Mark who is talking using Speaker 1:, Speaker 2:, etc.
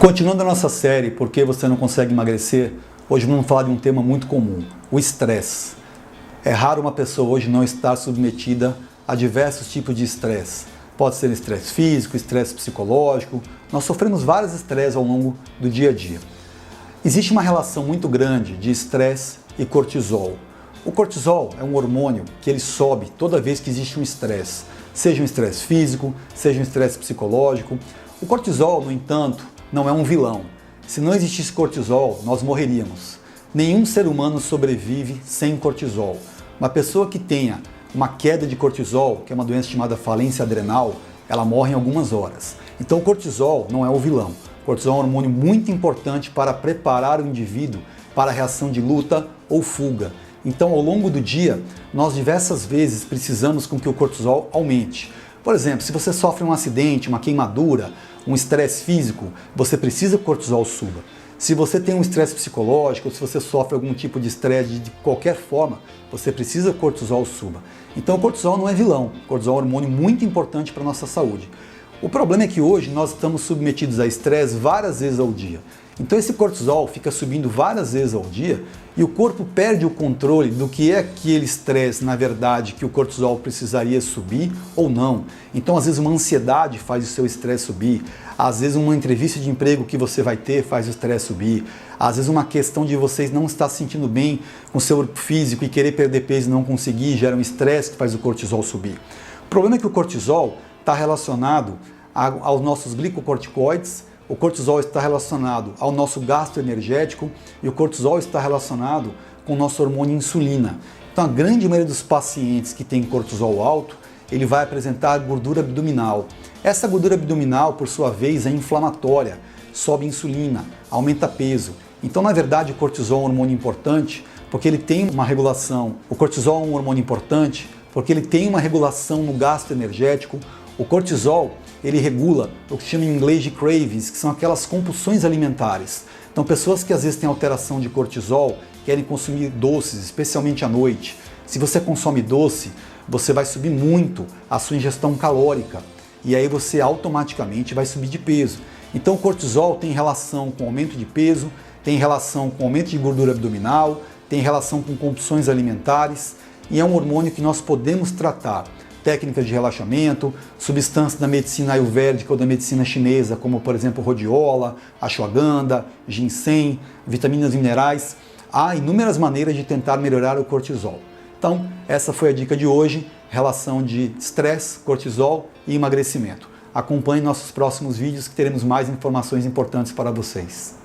Speaker 1: Continuando a nossa série Por que você não consegue emagrecer, hoje vamos falar de um tema muito comum, o estresse. É raro uma pessoa hoje não estar submetida a diversos tipos de estresse. Pode ser estresse físico, estresse psicológico, nós sofremos vários estresses ao longo do dia a dia. Existe uma relação muito grande de estresse e cortisol. O cortisol é um hormônio que ele sobe toda vez que existe um estresse, seja um estresse físico, seja um estresse psicológico. O cortisol, no entanto, não é um vilão. Se não existisse cortisol, nós morreríamos. Nenhum ser humano sobrevive sem cortisol. Uma pessoa que tenha uma queda de cortisol, que é uma doença chamada falência adrenal, ela morre em algumas horas. Então o cortisol não é o vilão. O cortisol é um hormônio muito importante para preparar o indivíduo para a reação de luta ou fuga. Então ao longo do dia, nós diversas vezes precisamos com que o cortisol aumente. Por exemplo, se você sofre um acidente, uma queimadura, um estresse físico, você precisa que o cortisol suba. Se você tem um estresse psicológico, ou se você sofre algum tipo de estresse de qualquer forma, você precisa que o cortisol suba. Então o cortisol não é vilão, o cortisol é um hormônio muito importante para a nossa saúde. O problema é que hoje nós estamos submetidos a estresse várias vezes ao dia. Então esse cortisol fica subindo várias vezes ao dia e o corpo perde o controle do que é aquele estresse, na verdade, que o cortisol precisaria subir ou não. Então às vezes uma ansiedade faz o seu estresse subir, às vezes uma entrevista de emprego que você vai ter faz o estresse subir, às vezes uma questão de você não estar se sentindo bem com o seu físico e querer perder peso e não conseguir, gera um estresse que faz o cortisol subir. O problema é que o cortisol está relacionado aos nossos glicocorticoides, o cortisol está relacionado ao nosso gasto energético e o cortisol está relacionado com o nosso hormônio insulina. Então a grande maioria dos pacientes que tem cortisol alto, ele vai apresentar gordura abdominal. Essa gordura abdominal, por sua vez, é inflamatória, sobe insulina, aumenta peso. Então na verdade o cortisol é um hormônio importante porque ele tem uma regulação. O cortisol é um hormônio importante porque ele tem uma regulação no gasto energético. O cortisol, ele regula o que se chama em inglês de cravings, que são aquelas compulsões alimentares. Então pessoas que às vezes têm alteração de cortisol, querem consumir doces, especialmente à noite. Se você consome doce, você vai subir muito a sua ingestão calórica e aí você automaticamente vai subir de peso. Então o cortisol tem relação com aumento de peso, tem relação com aumento de gordura abdominal, tem relação com compulsões alimentares e é um hormônio que nós podemos tratar. Técnicas de relaxamento, substâncias da medicina ayurvédica ou da medicina chinesa, como por exemplo rhodiola, ashwagandha, ginseng, vitaminas e minerais. Há inúmeras maneiras de tentar melhorar o cortisol. Então, essa foi a dica de hoje, relação de estresse, cortisol e emagrecimento. Acompanhe nossos próximos vídeos que teremos mais informações importantes para vocês.